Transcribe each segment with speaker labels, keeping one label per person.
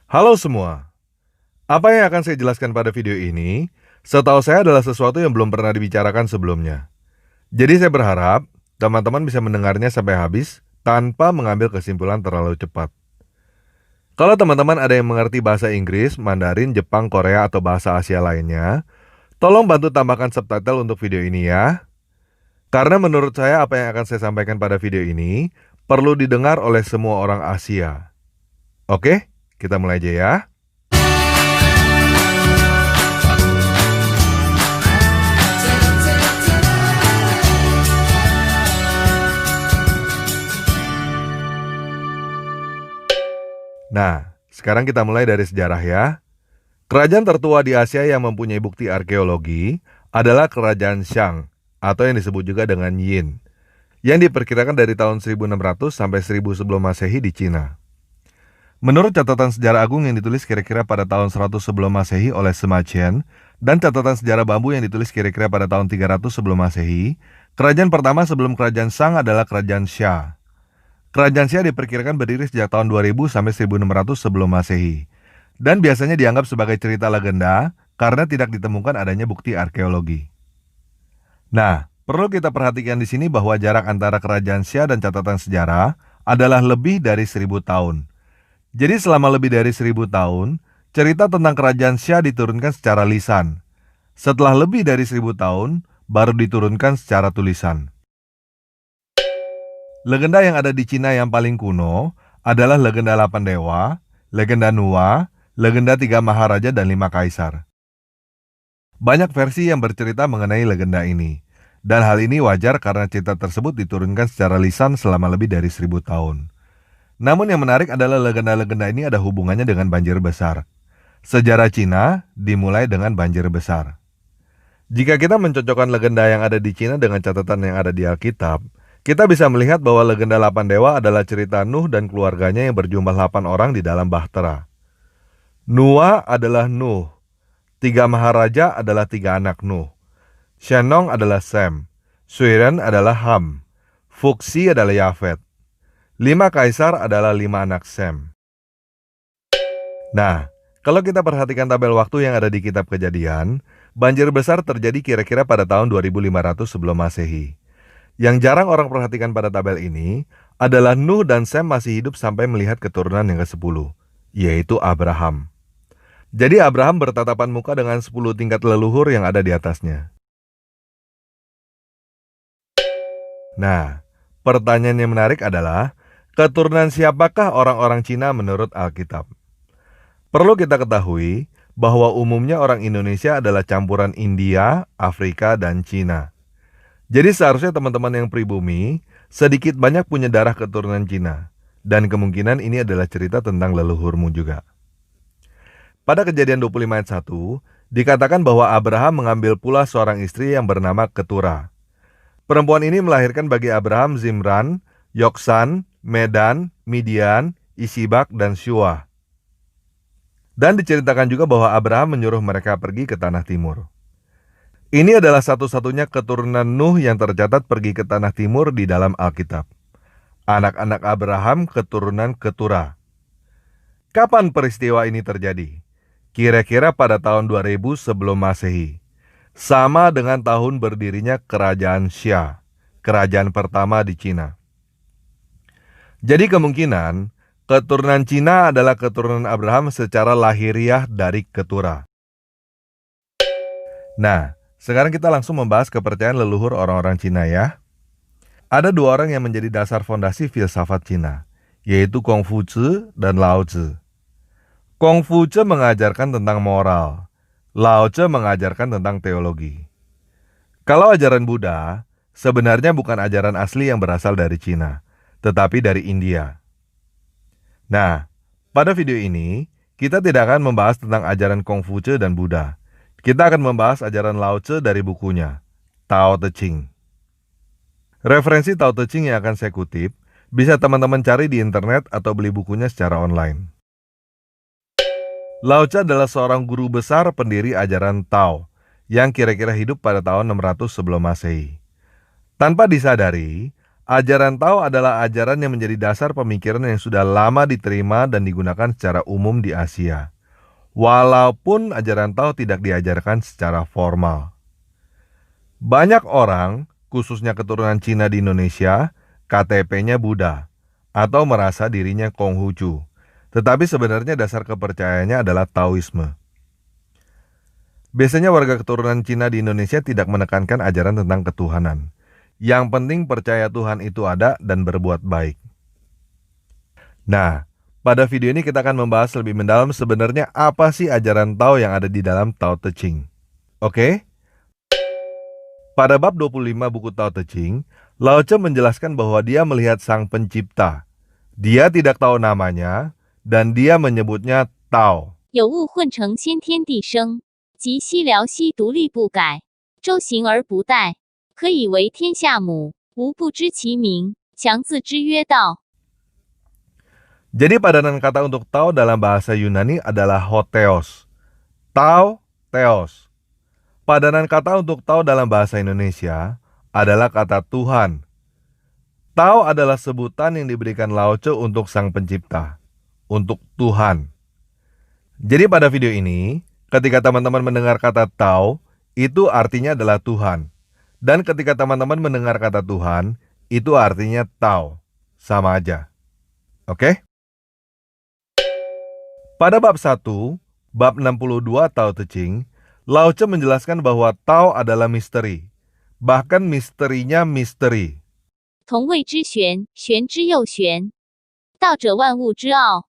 Speaker 1: Halo semua, apa yang akan saya jelaskan pada video ini, setahu saya adalah sesuatu yang belum pernah dibicarakan sebelumnya. Jadi saya berharap teman-teman bisa mendengarnya sampai habis tanpa mengambil kesimpulan terlalu cepat. Kalau teman-teman ada yang mengerti bahasa Inggris, Mandarin, Jepang, Korea, atau bahasa Asia lainnya, tolong bantu tambahkan subtitle untuk video ini ya. Karena menurut saya apa yang akan saya sampaikan pada video ini perlu didengar oleh semua orang Asia. Oke, kita mulai aja ya. Nah, sekarang kita mulai dari sejarah ya. Kerajaan tertua di Asia yang mempunyai bukti arkeologi adalah Kerajaan Shang, atau yang disebut juga dengan Yin, yang diperkirakan dari tahun 1600 sampai 1000 sebelum Masehi di Cina. Menurut catatan sejarah agung yang ditulis kira-kira pada tahun 100 sebelum Masehi oleh Sima Qian, dan catatan sejarah bambu yang ditulis kira-kira pada tahun 300 sebelum Masehi, kerajaan pertama sebelum Kerajaan Shang adalah Kerajaan Xia. Kerajaan Xia diperkirakan berdiri sejak tahun 2000 sampai 1600 sebelum Masehi, dan biasanya dianggap sebagai cerita legenda karena tidak ditemukan adanya bukti arkeologi. Nah, perlu kita perhatikan di sini bahwa jarak antara Kerajaan Xia dan catatan sejarah adalah lebih dari 1000 tahun. Jadi selama lebih dari 1000 tahun, cerita tentang Kerajaan Xia diturunkan secara lisan. Setelah lebih dari 1000 tahun, baru diturunkan secara tulisan. Legenda yang ada di Cina yang paling kuno adalah legenda 8 dewa, legenda Nuwa, legenda 3 maharaja dan 5 kaisar. Banyak versi yang bercerita mengenai legenda ini, dan hal ini wajar karena cerita tersebut diturunkan secara lisan selama lebih dari 1000 tahun. Namun yang menarik adalah legenda-legenda ini ada hubungannya dengan banjir besar. Sejarah Cina dimulai dengan banjir besar. Jika kita mencocokkan legenda yang ada di Cina dengan catatan yang ada di Alkitab, kita bisa melihat bahwa legenda 8 dewa adalah cerita Nuh dan keluarganya yang berjumlah 8 orang di dalam bahtera. Nuwa adalah Nuh, 3 maharaja adalah 3 anak Nuh, Shenong adalah Sem, Suiren adalah Ham, Fuxi adalah Yafet, 5 kaisar adalah 5 anak Sem. Nah, kalau kita perhatikan tabel waktu yang ada di kitab Kejadian, banjir besar terjadi kira-kira pada tahun 2500 sebelum Masehi. Yang jarang orang perhatikan pada tabel ini adalah Nuh dan Sem masih hidup sampai melihat keturunan yang ke-10, yaitu Abraham. Jadi Abraham bertatapan muka dengan 10 tingkat leluhur yang ada di atasnya. Nah, pertanyaan yang menarik adalah, keturunan siapakah orang-orang Cina menurut Alkitab? Perlu kita ketahui bahwa umumnya orang Indonesia adalah campuran India, Afrika, dan Cina. Jadi seharusnya teman-teman yang pribumi sedikit banyak punya darah keturunan Cina, dan kemungkinan ini adalah cerita tentang leluhurmu juga. Pada Kejadian 25 ayat 1, dikatakan bahwa Abraham mengambil pula seorang istri yang bernama Ketura. Perempuan ini melahirkan bagi Abraham Zimran, Yoksan, Medan, Midian, Isibak, dan Syuah. Dan diceritakan juga bahwa Abraham menyuruh mereka pergi ke tanah timur. Ini adalah satu-satunya keturunan Nuh yang tercatat pergi ke tanah timur di dalam Alkitab. Anak-anak Abraham keturunan Ketura. Kapan peristiwa ini terjadi? Kira-kira pada tahun 2000 sebelum Masehi. Sama dengan tahun berdirinya Kerajaan Xia, kerajaan pertama di Cina. Jadi kemungkinan keturunan Cina adalah keturunan Abraham secara lahiriah dari Ketura. Nah, sekarang kita langsung membahas kepercayaan leluhur orang-orang Cina ya. Ada 2 orang yang menjadi dasar fondasi filsafat Cina, yaitu Kongfuzi dan Laozi. Kongfuzi mengajarkan tentang moral, Laozi mengajarkan tentang teologi. Kalau ajaran Buddha, sebenarnya bukan ajaran asli yang berasal dari Cina, tetapi dari India. Nah, pada video ini, kita tidak akan membahas tentang ajaran Kongfuzi dan Buddha. Kita akan membahas ajaran Laozi dari bukunya, Tao Te Ching. Referensi Tao Te Ching yang akan saya kutip, bisa teman-teman cari di internet atau beli bukunya secara online. Laozi adalah seorang guru besar pendiri ajaran Tao, yang kira-kira hidup pada tahun 600 sebelum Masehi. Tanpa disadari, Ajaran Tao adalah ajaran yang menjadi dasar pemikiran yang sudah lama diterima dan digunakan secara umum di Asia. Walaupun ajaran Tao tidak diajarkan secara formal. Banyak orang, khususnya keturunan Cina di Indonesia, KTP-nya Buddha, atau merasa dirinya Konghucu. Tetapi sebenarnya dasar kepercayaannya adalah Taoisme. Biasanya warga keturunan Cina di Indonesia tidak menekankan ajaran tentang ketuhanan. Yang penting percaya Tuhan itu ada dan berbuat baik. Nah, pada video ini kita akan membahas lebih mendalam sebenarnya apa sih ajaran Tao yang ada di dalam Tao Te Ching. Oke? Pada bab 25 buku Tao Te Ching, Lao Tzu menjelaskan bahwa dia melihat Sang Pencipta. Dia tidak tahu namanya, dan dia menyebutnya Tao.
Speaker 2: 有物混成先天地生，即悉辽西独立不改，周行而不殆，可以为天下母，无不知其名，强自之曰道。
Speaker 1: Jadi padanan kata untuk Tao dalam bahasa Yunani adalah Hotheos. Tao, Theos. Padanan kata untuk Tao dalam bahasa Indonesia adalah kata Tuhan. Tao adalah sebutan yang diberikan Lao Tzu untuk Sang Pencipta, untuk Tuhan. Jadi pada video ini, ketika teman-teman mendengar kata Tao, itu artinya adalah Tuhan. Dan ketika teman-teman mendengar kata Tuhan, itu artinya Tao. Sama aja. Oke? Pada bab 1, bab 62 Tao Te Ching, Lao Tzu menjelaskan bahwa Tao adalah misteri. Bahkan misterinya misteri.
Speaker 2: 同谓之玄，玄之又玄。道者万物之奥。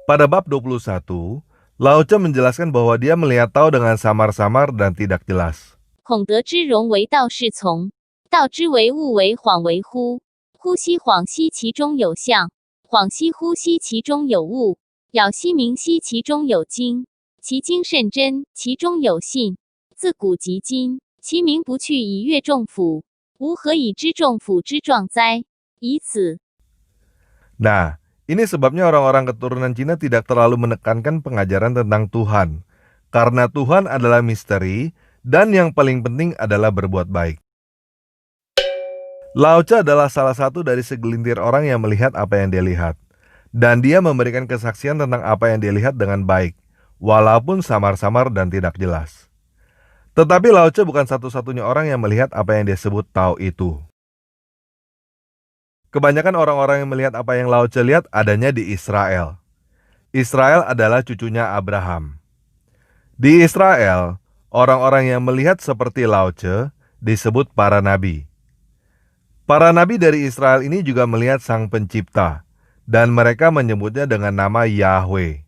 Speaker 1: Pada bab 21, Lao Tzu menjelaskan bahwa dia melihat Tao dengan samar-samar dan tidak jelas.
Speaker 2: 孔德之容为道是从，道之为物为恍为惚，惚兮恍兮其中有象，恍兮惚兮其中有物，杳兮明兮其中有精，其精甚真，其中有信。自古及今，其名不去以阅众甫，吾何以知众甫之状哉？以此。
Speaker 1: Nah, ini sebabnya orang-orang keturunan Cina tidak terlalu menekankan pengajaran tentang Tuhan. Karena Tuhan adalah misteri, dan yang paling penting adalah berbuat baik. Lao Tzu adalah salah satu dari segelintir orang yang melihat apa yang dia lihat. Dan dia memberikan kesaksian tentang apa yang dia lihat dengan baik, walaupun samar-samar dan tidak jelas. Tetapi Lao Tzu bukan satu-satunya orang yang melihat apa yang dia sebut Tao itu. Kebanyakan orang-orang yang melihat apa yang Lao Tzu lihat adanya di Israel. Israel adalah cucunya Abraham. Di Israel, orang-orang yang melihat seperti Lao Tzu disebut para nabi. Para nabi dari Israel ini juga melihat Sang Pencipta, dan mereka menyebutnya dengan nama Yahweh.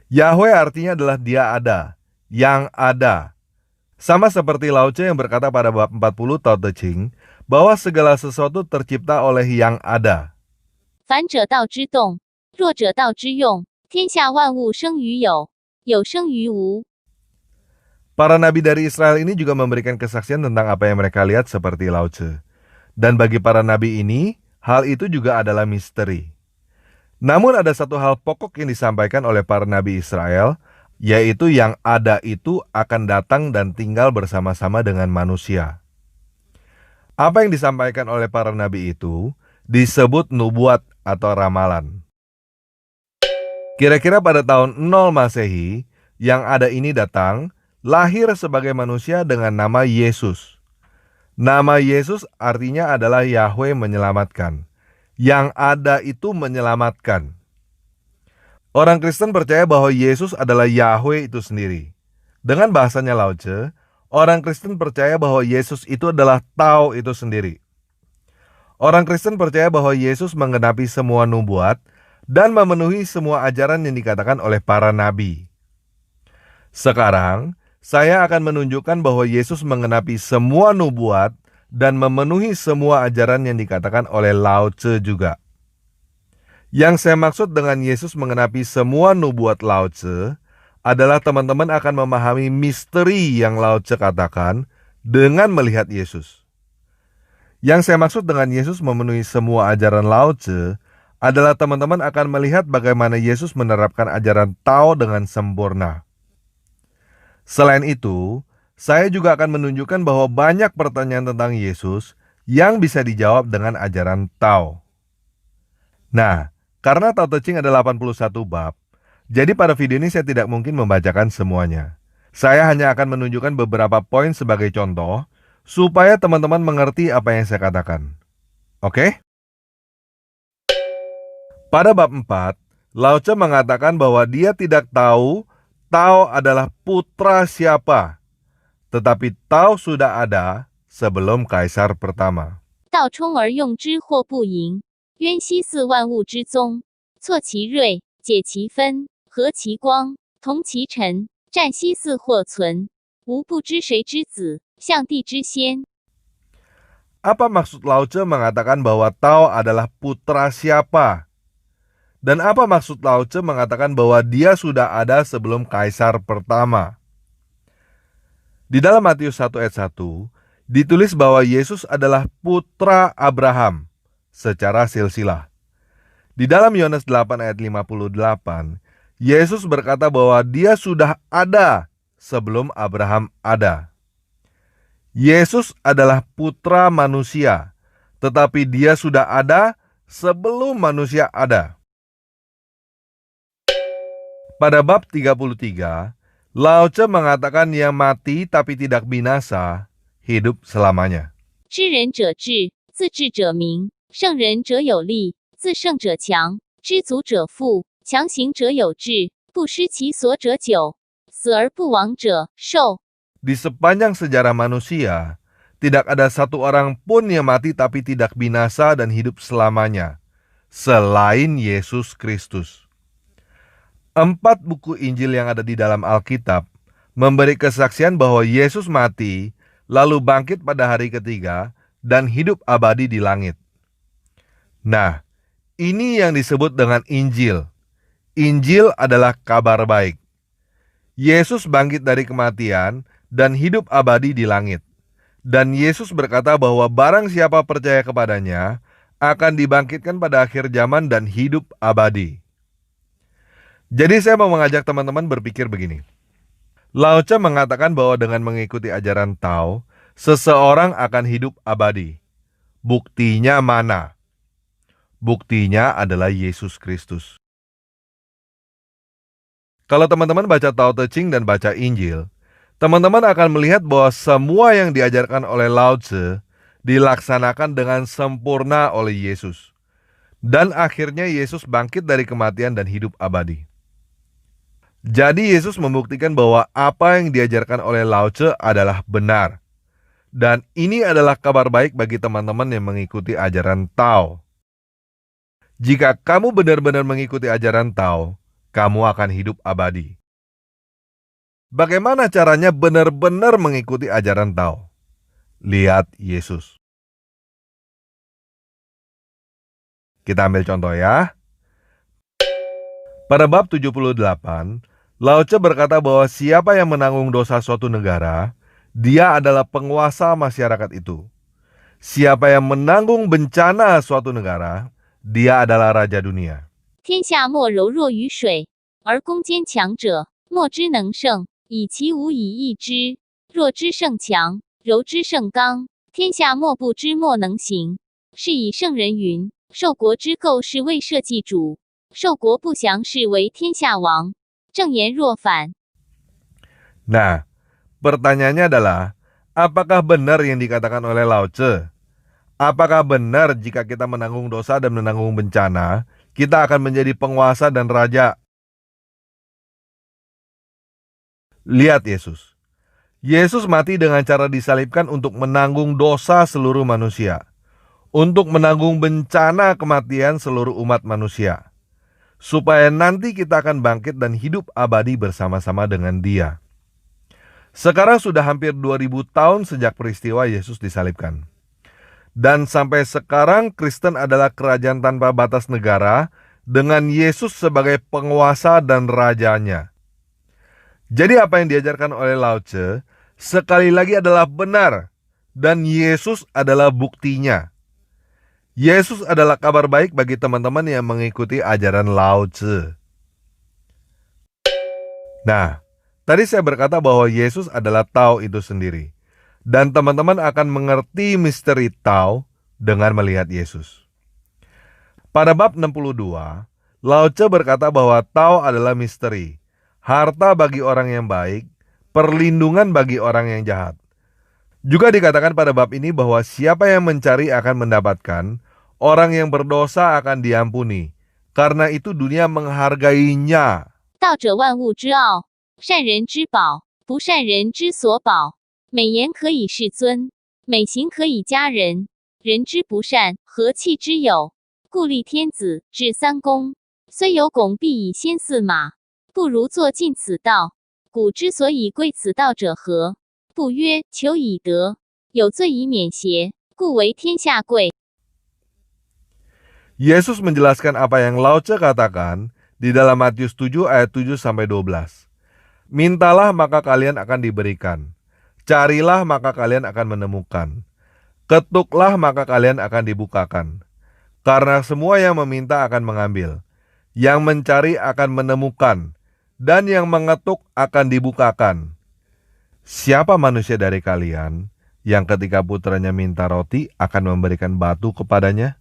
Speaker 1: Yahweh artinya adalah Dia ada, yang ada. Sama seperti Lao Tzu yang berkata pada bab 40 Tao Te Ching, bahwa segala sesuatu tercipta oleh yang ada.
Speaker 2: 凡者道之动，弱者道之用。天下万物生于有，有生于无。
Speaker 1: Para nabi dari Israel ini juga memberikan kesaksian tentang apa yang mereka lihat seperti Lao Tzu. Dan bagi para nabi ini, hal itu juga adalah misteri. Namun ada satu hal pokok yang disampaikan oleh para nabi Israel, yaitu yang ada itu akan datang dan tinggal bersama-sama dengan manusia. Apa yang disampaikan oleh para nabi itu disebut nubuat atau ramalan. Kira-kira pada tahun 0 Masehi, yang ada ini datang, lahir sebagai manusia dengan nama Yesus. Nama Yesus artinya adalah Yahweh menyelamatkan. Yang ada itu menyelamatkan. Orang Kristen percaya bahwa Yesus adalah Yahweh itu sendiri. Dengan bahasanya Lao Tzu, orang Kristen percaya bahwa Yesus itu adalah Tao itu sendiri. Orang Kristen percaya bahwa Yesus menggenapi semua nubuat dan memenuhi semua ajaran yang dikatakan oleh para nabi. Sekarang, saya akan menunjukkan bahwa Yesus menggenapi semua nubuat dan memenuhi semua ajaran yang dikatakan oleh Lao Tzu juga. Yang saya maksud dengan Yesus menggenapi semua nubuat Lao Tzu adalah teman-teman akan memahami misteri yang Lao Tzu katakan dengan melihat Yesus. Yang saya maksud dengan Yesus memenuhi semua ajaran Lao Tzu adalah teman-teman akan melihat bagaimana Yesus menerapkan ajaran Tao dengan sempurna. Selain itu, saya juga akan menunjukkan bahwa banyak pertanyaan tentang Yesus yang bisa dijawab dengan ajaran Tao. Nah, karena Tao Te Ching ada 81 bab, jadi pada video ini saya tidak mungkin membacakan semuanya. Saya hanya akan menunjukkan beberapa poin sebagai contoh, supaya teman-teman mengerti apa yang saya katakan. Oke? Pada bab 4, Lao Tse mengatakan bahwa dia tidak tahu Tao adalah putra siapa, tetapi Tao sudah ada sebelum Kaisar pertama.
Speaker 2: 道冲而用之或不盈，渊兮似万物之宗。错其锐，解其分，和其光，同其尘，战兮似或存。吾不知谁之子，象帝之先。
Speaker 1: Apa maksud Lao Tse mengatakan bahwa Tao adalah putra siapa? Dan apa maksud Lao Tse mengatakan bahwa dia sudah ada sebelum Kaisar pertama? Di dalam Matius 1 ayat 1, ditulis bahwa Yesus adalah putra Abraham secara silsilah. Di dalam Yohanes 8 ayat 58, Yesus berkata bahwa dia sudah ada sebelum Abraham ada. Yesus adalah putra manusia, tetapi dia sudah ada sebelum manusia ada. Pada bab 33, Lao Tse mengatakan yang mati tapi tidak binasa, hidup selamanya.
Speaker 2: 知人者智，自智者明；胜人者有力，自胜者强；知足者富，强行者有志；不失其所者久，死而不亡者寿。
Speaker 1: Di sepanjang sejarah manusia, tidak ada satu orang pun yang mati tapi tidak binasa dan hidup selamanya, selain Yesus Kristus. 4 buku Injil yang ada di dalam Alkitab memberi kesaksian bahwa Yesus mati, lalu bangkit pada hari ketiga, dan hidup abadi di langit. Nah, ini yang disebut dengan Injil. Injil adalah kabar baik. Yesus bangkit dari kematian dan hidup abadi di langit. Dan Yesus berkata bahwa barang siapa percaya kepadanya akan dibangkitkan pada akhir zaman dan hidup abadi. Jadi saya mau mengajak teman-teman berpikir begini. Lao Tse mengatakan bahwa dengan mengikuti ajaran Tao, seseorang akan hidup abadi. Buktinya mana? Buktinya adalah Yesus Kristus. Kalau teman-teman baca Tao Te Ching dan baca Injil, teman-teman akan melihat bahwa semua yang diajarkan oleh Lao Tse dilaksanakan dengan sempurna oleh Yesus. Dan akhirnya Yesus bangkit dari kematian dan hidup abadi. Jadi Yesus membuktikan bahwa apa yang diajarkan oleh Lao Tse adalah benar. Dan ini adalah kabar baik bagi teman-teman yang mengikuti ajaran Tao. Jika kamu benar-benar mengikuti ajaran Tao, kamu akan hidup abadi. Bagaimana caranya benar-benar mengikuti ajaran Tao? Lihat Yesus. Kita ambil contoh ya. Pada bab 78, Lao Tse berkata bahwa siapa yang menanggung dosa suatu negara, dia adalah penguasa masyarakat itu. Siapa yang menanggung bencana suatu negara, dia adalah raja dunia.
Speaker 2: 天下莫柔弱于水，而攻坚强者，莫之能胜，以其无以易之。弱之胜强，柔之胜刚，天下莫不知莫能行。是以圣人云：受国之垢是为社稷主，受国不祥是为天下王。正言若反。
Speaker 1: Nah, pertanyaannya adalah, apakah benar yang dikatakan oleh Lao Tse? Apakah benar jika kita menanggung dosa dan menanggung bencana, kita akan menjadi penguasa dan raja? Lihat Yesus. Yesus mati dengan cara disalibkan untuk menanggung dosa seluruh manusia, untuk menanggung bencana kematian seluruh umat manusia, supaya nanti kita akan bangkit dan hidup abadi bersama-sama dengan Dia. Sekarang sudah hampir 2000 tahun sejak peristiwa Yesus disalibkan. Dan sampai sekarang Kristen adalah kerajaan tanpa batas negara dengan Yesus sebagai penguasa dan rajanya. Jadi apa yang diajarkan oleh Lao Tse sekali lagi adalah benar, dan Yesus adalah buktinya. Yesus adalah kabar baik bagi teman-teman yang mengikuti ajaran Lao Tse. Nah, tadi saya berkata bahwa Yesus adalah Tao itu sendiri. Dan teman-teman akan mengerti misteri Tao dengan melihat Yesus. Pada bab 62, Lao Tzu berkata bahwa Tao adalah misteri, harta bagi orang yang baik, perlindungan bagi orang yang jahat. Juga dikatakan pada bab ini bahwa siapa yang mencari akan mendapatkan, orang yang berdosa akan diampuni. Karena itu dunia menghargainya.
Speaker 2: 道者万物之奥，善人之宝，不善人之所宝。美言可以世尊，美行可以佳人。人之不善，何气之有？故立天子，治三公。虽有拱璧以先驷马，不如坐尽此道。古之所以贵此道者何？不曰求以得，有罪以免邪，故为天下贵。
Speaker 1: Yesus menjelaskan apa yang Lao Tzu katakan di dalam Matius 7 ayat 7-12. Mintalah maka kalian akan diberikan. Carilah maka kalian akan menemukan. Ketuklah maka kalian akan dibukakan. Karena semua yang meminta akan mengambil. Yang mencari akan menemukan. Dan yang mengetuk akan dibukakan. Siapa manusia dari kalian yang ketika putranya minta roti akan memberikan batu kepadanya?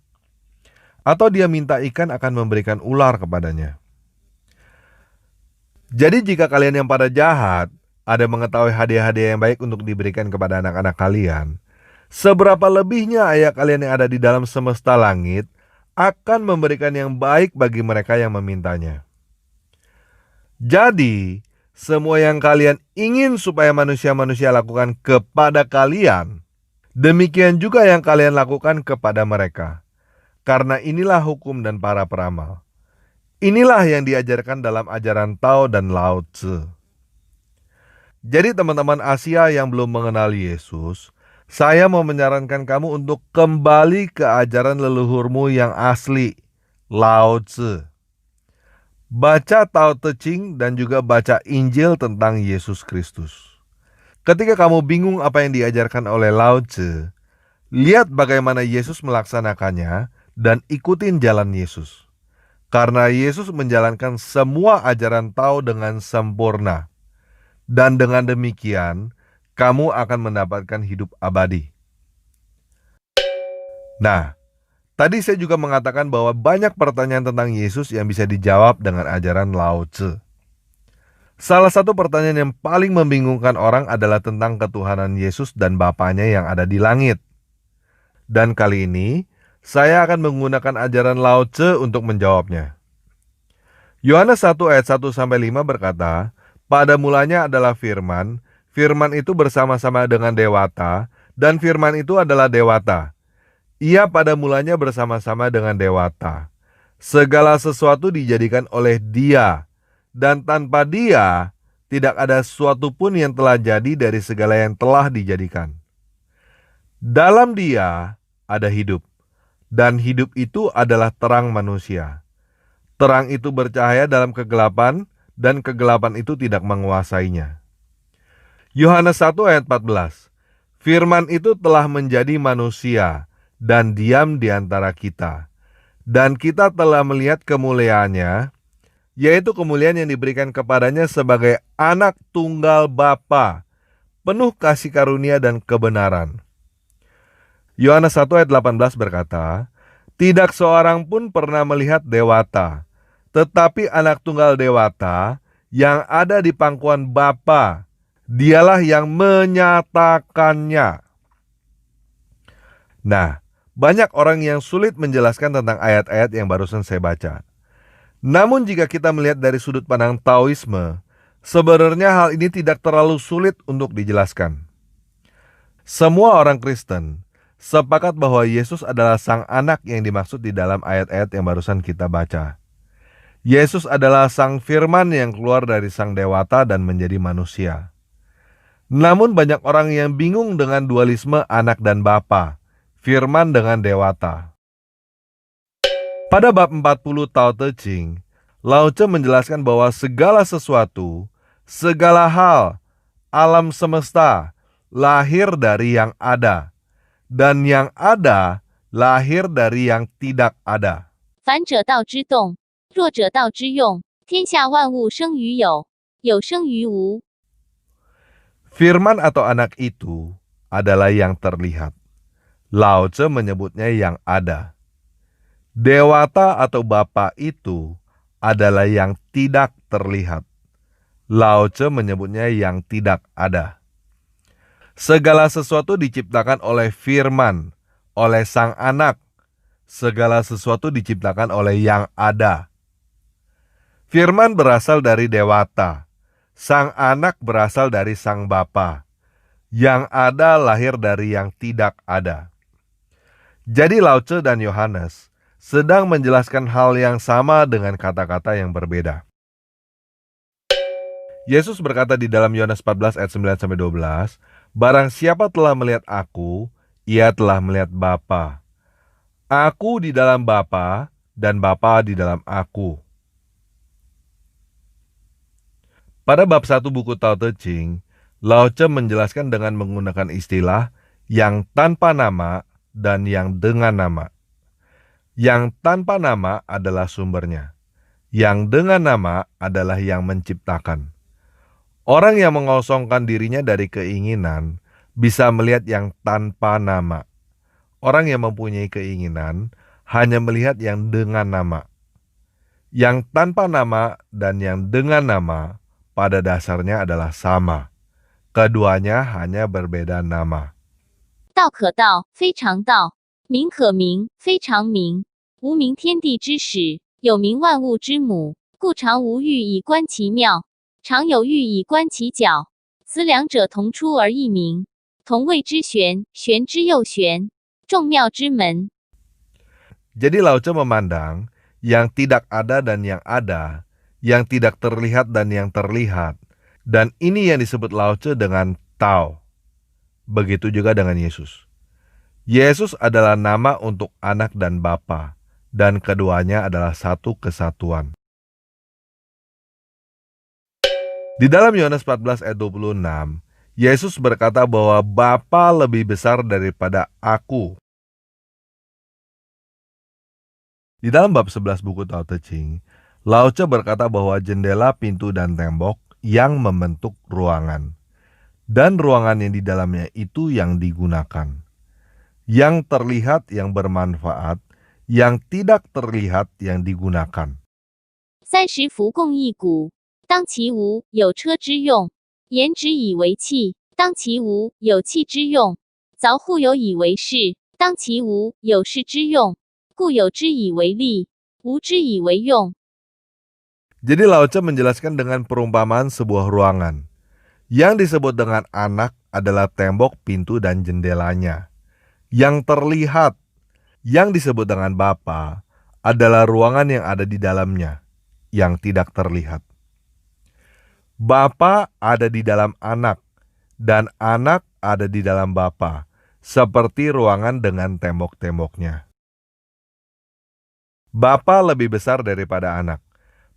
Speaker 1: Atau dia minta ikan akan memberikan ular kepadanya? Jadi jika kalian yang pada jahat ada mengetahui hadiah-hadiah yang baik untuk diberikan kepada anak-anak kalian, seberapa lebihnya ayah kalian yang ada di dalam semesta langit akan memberikan yang baik bagi mereka yang memintanya. Jadi, semua yang kalian ingin supaya manusia-manusia lakukan kepada kalian, demikian juga yang kalian lakukan kepada mereka. Karena inilah hukum dan para peramal. Inilah yang diajarkan dalam ajaran Tao dan Lao Tzu. Jadi teman-teman Asia yang belum mengenal Yesus, saya mau menyarankan kamu untuk kembali ke ajaran leluhurmu yang asli, Lao Tzu. Baca Tao Te Ching dan juga baca Injil tentang Yesus Kristus. Ketika kamu bingung apa yang diajarkan oleh Lao Tzu, lihat bagaimana Yesus melaksanakannya dan ikutin jalan Yesus. Karena Yesus menjalankan semua ajaran Tao dengan sempurna. Dan dengan demikian, kamu akan mendapatkan hidup abadi. Nah, tadi saya juga mengatakan bahwa banyak pertanyaan tentang Yesus yang bisa dijawab dengan ajaran Lao Tzu. Salah satu pertanyaan yang paling membingungkan orang adalah tentang ketuhanan Yesus dan Bapanya yang ada di langit. Dan kali ini, saya akan menggunakan ajaran Lao Tzu untuk menjawabnya. Yohanes 1 ayat 1-5 berkata, pada mulanya adalah firman, firman itu bersama-sama dengan Dewata, dan firman itu adalah Dewata. Ia pada mulanya bersama-sama dengan Dewata. Segala sesuatu dijadikan oleh Dia, dan tanpa Dia, tidak ada sesuatu pun yang telah jadi dari segala yang telah dijadikan. Dalam Dia ada hidup. Dan hidup itu adalah terang manusia. Terang itu bercahaya dalam kegelapan, dan kegelapan itu tidak menguasainya. Yohanes 1 ayat 14. Firman itu telah menjadi manusia, dan diam di antara kita. Dan kita telah melihat kemuliaannya, yaitu kemuliaan yang diberikan kepadanya sebagai anak tunggal Bapa, penuh kasih karunia dan kebenaran. Yohanes 1 ayat 18 berkata, tidak seorang pun pernah melihat Dewata, tetapi anak tunggal Dewata yang ada di pangkuan Bapa, dialah yang menyatakannya. Nah, banyak orang yang sulit menjelaskan tentang ayat-ayat yang barusan saya baca. Namun jika kita melihat dari sudut pandang Taoisme, sebenarnya hal ini tidak terlalu sulit untuk dijelaskan. Semua orang Kristen sepakat bahwa Yesus adalah sang anak yang dimaksud di dalam ayat-ayat yang barusan kita baca. Yesus adalah sang firman yang keluar dari sang Dewata dan menjadi manusia. Namun banyak orang yang bingung dengan dualisme anak dan bapa, firman dengan Dewata. Pada bab 40 Tao Te Ching, Lao Tzu menjelaskan bahwa segala sesuatu, segala hal, alam semesta, lahir dari yang ada. Dan yang ada lahir dari yang tidak ada.
Speaker 2: 凡者道之动，弱者道之用。天下万物生于有，有生于无。
Speaker 1: Firman atau anak itu adalah yang terlihat. Lao Tzu menyebutnya yang ada. Dewata atau Bapa itu adalah yang tidak terlihat. Lao Tzu menyebutnya yang tidak ada. Segala sesuatu diciptakan oleh firman, oleh sang anak. Segala sesuatu diciptakan oleh yang ada. Firman berasal dari Dewata. Sang anak berasal dari sang Bapa. Yang ada lahir dari yang tidak ada. Jadi Lao Tzu dan Yohanes sedang menjelaskan hal yang sama dengan kata-kata yang berbeda. Yesus berkata di dalam Yohanes 14 ayat 9-12, "Barang siapa telah melihat aku, ia telah melihat Bapa. Aku di dalam Bapa dan Bapa di dalam aku." Pada bab 1 buku Tao Te Ching, Lao Tzu menjelaskan dengan menggunakan istilah yang tanpa nama dan yang dengan nama. Yang tanpa nama adalah sumbernya. Yang dengan nama adalah yang menciptakan. Orang yang mengosongkan dirinya dari keinginan bisa melihat yang tanpa nama. Orang yang mempunyai keinginan hanya melihat yang dengan nama. Yang tanpa nama dan yang dengan nama pada dasarnya adalah sama. Keduanya hanya berbeda nama.
Speaker 2: 道可道，非常道；名可名，非常名。无名天地之始，有名万物之母，故常无欲以观其妙，常有欲以观其徼。此两者同出而异名，同谓之玄，玄之又玄，众妙之门。
Speaker 1: Jadi Lao Tzu memandang yang tidak ada dan yang ada, yang tidak terlihat dan yang terlihat. Dan ini yang disebut Lao Tzu dengan Tao. Begitu juga dengan Yesus. Yesus adalah nama untuk anak dan Bapa, dan keduanya adalah satu kesatuan. Di dalam Yohanes 14 ayat 26, Yesus berkata bahwa Bapa lebih besar daripada aku. Di dalam bab 11 buku Tao Te Ching, Lao Tzu berkata bahwa jendela, pintu, dan tembok yang membentuk ruangan. Dan ruangan yang di dalamnya itu yang digunakan. Yang terlihat yang bermanfaat, yang tidak terlihat yang digunakan.
Speaker 2: 30辐共一毂，当其无，有车之用；言之以为器，当其无，有器之用；凿户有以为室，当其无，有室之用。故有之以为利，无之以为用。
Speaker 1: Jadi Lao Tzu menjelaskan dengan perumpamaan sebuah ruangan. Yang disebut dengan anak adalah tembok, pintu, dan jendelanya. Yang terlihat, yang disebut dengan Bapa, adalah ruangan yang ada di dalamnya, yang tidak terlihat. Bapa ada di dalam anak, dan anak ada di dalam Bapa, seperti ruangan dengan tembok-temboknya. Bapa lebih besar daripada anak.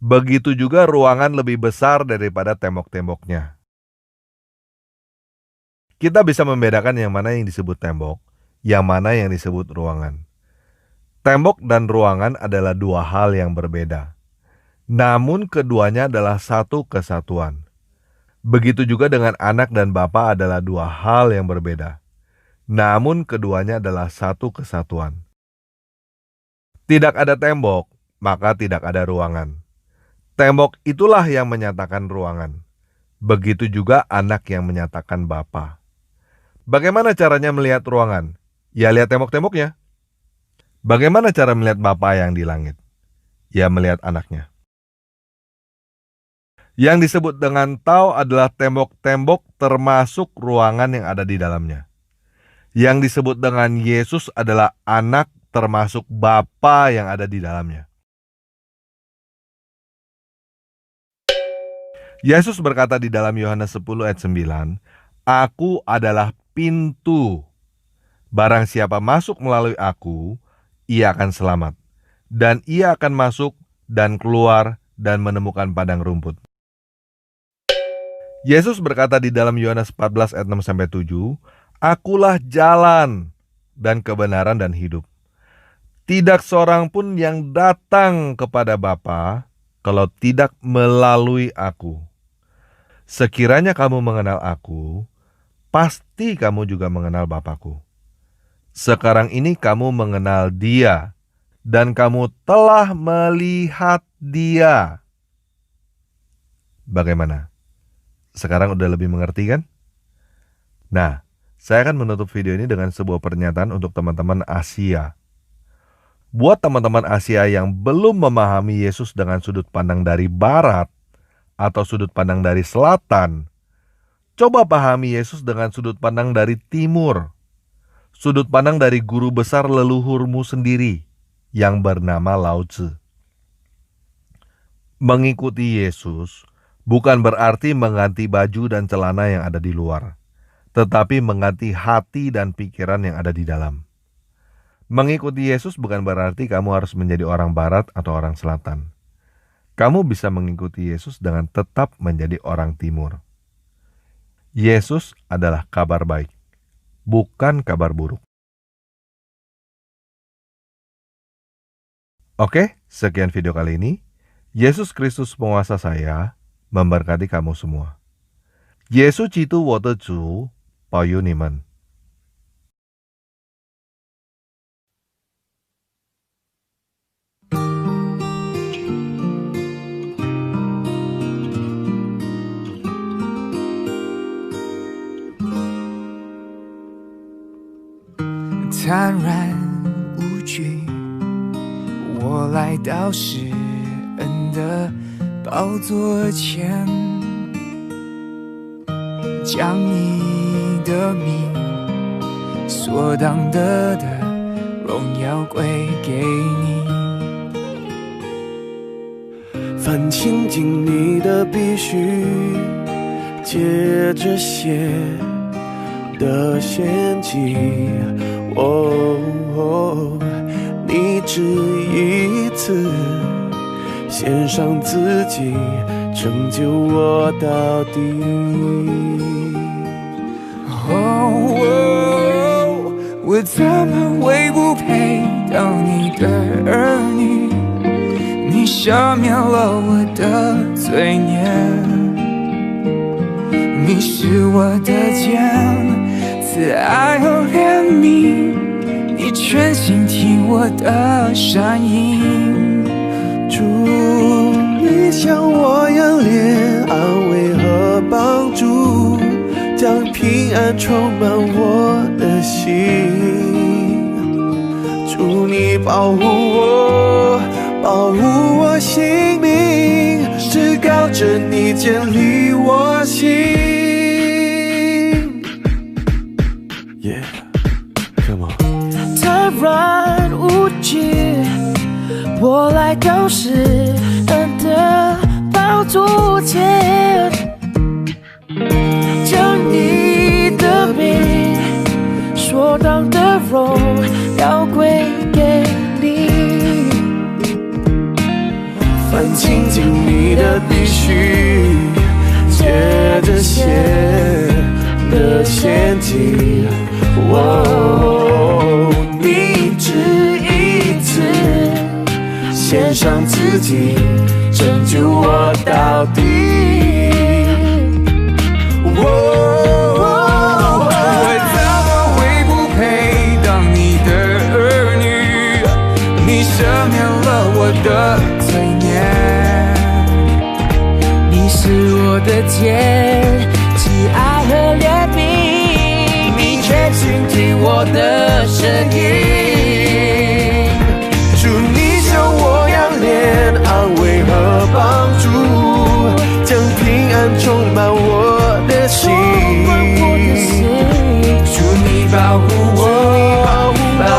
Speaker 1: Begitu juga ruangan lebih besar daripada tembok-temboknya. Kita bisa membedakan yang mana yang disebut tembok, yang mana yang disebut ruangan. Tembok dan ruangan adalah dua hal yang berbeda. Namun keduanya adalah satu kesatuan. Begitu juga dengan anak dan Bapa adalah dua hal yang berbeda. Namun keduanya adalah satu kesatuan. Tidak ada tembok, maka tidak ada ruangan. Tembok itulah yang menyatakan ruangan. Begitu juga anak yang menyatakan Bapa. Bagaimana caranya melihat ruangan? Ya lihat tembok-temboknya. Bagaimana cara melihat Bapa yang di langit? Ya melihat anaknya. Yang disebut dengan Tao adalah tembok-tembok termasuk ruangan yang ada di dalamnya. Yang disebut dengan Yesus adalah anak termasuk Bapa yang ada di dalamnya. Yesus berkata di dalam Yohanes 10 ayat 9, "Aku adalah pintu. Barang siapa masuk melalui aku, ia akan selamat. Dan ia akan masuk dan keluar dan menemukan padang rumput." Yesus berkata di dalam Yohanes 14 ayat 6-7, "Akulah jalan dan kebenaran dan hidup. Tidak seorang pun yang datang kepada Bapa kalau tidak melalui aku. Sekiranya kamu mengenal aku, pasti kamu juga mengenal Bapakku. Sekarang ini kamu mengenal Dia, dan kamu telah melihat Dia. Bagaimana? Sekarang udah lebih mengerti kan? Nah, saya akan menutup video ini dengan sebuah pernyataan untuk teman-teman Asia. Buat teman-teman Asia yang belum memahami Yesus dengan sudut pandang dari barat atau sudut pandang dari selatan, coba pahami Yesus dengan sudut pandang dari timur. Sudut pandang dari guru besar leluhurmu sendiri yang bernama Lao Tzu. Mengikuti Yesus bukan berarti mengganti baju dan celana yang ada di luar, tetapi mengganti hati dan pikiran yang ada di dalam. Mengikuti Yesus bukan berarti kamu harus menjadi orang barat atau orang selatan. Kamu bisa mengikuti Yesus dengan tetap menjadi orang timur. Yesus adalah kabar baik, bukan kabar buruk. Oke, sekian video kali ini. Yesus Kristus penguasa saya memberkati kamu semua. Yesus Citu Water Zu, Pao Yu Nimen.
Speaker 3: 坦然无惧，我来到施恩的宝座前，将你的名所当得的荣耀归给你。
Speaker 4: 凡亲近你的必须借着血的献祭。你只一次献上自己，拯救我到底。
Speaker 3: 我怎么会不配当你的儿女？你赦免了我的罪孽，你是我的肩，慈爱和怜悯，你全心听我的声音。
Speaker 4: 主，你向我仰脸，安慰和帮助，将平安充满我的心。主，你保护我，保护我性命，至高者你建立我心。
Speaker 5: 坦然无惧，我来到施恩的宝座前，将你的名所当的荣耀归给你。
Speaker 4: 凡亲近你的必须借着血的献祭。你只一次献上自己，拯救我到底。
Speaker 3: 我怎么会不配当你的儿女？你赦免了我的罪孽，你是我的肩，慈爱和怜悯，你全心听我的声音。
Speaker 4: 主，你向我仰脸，安慰和帮助，将平安充满我的心。
Speaker 3: 主，你保护我，保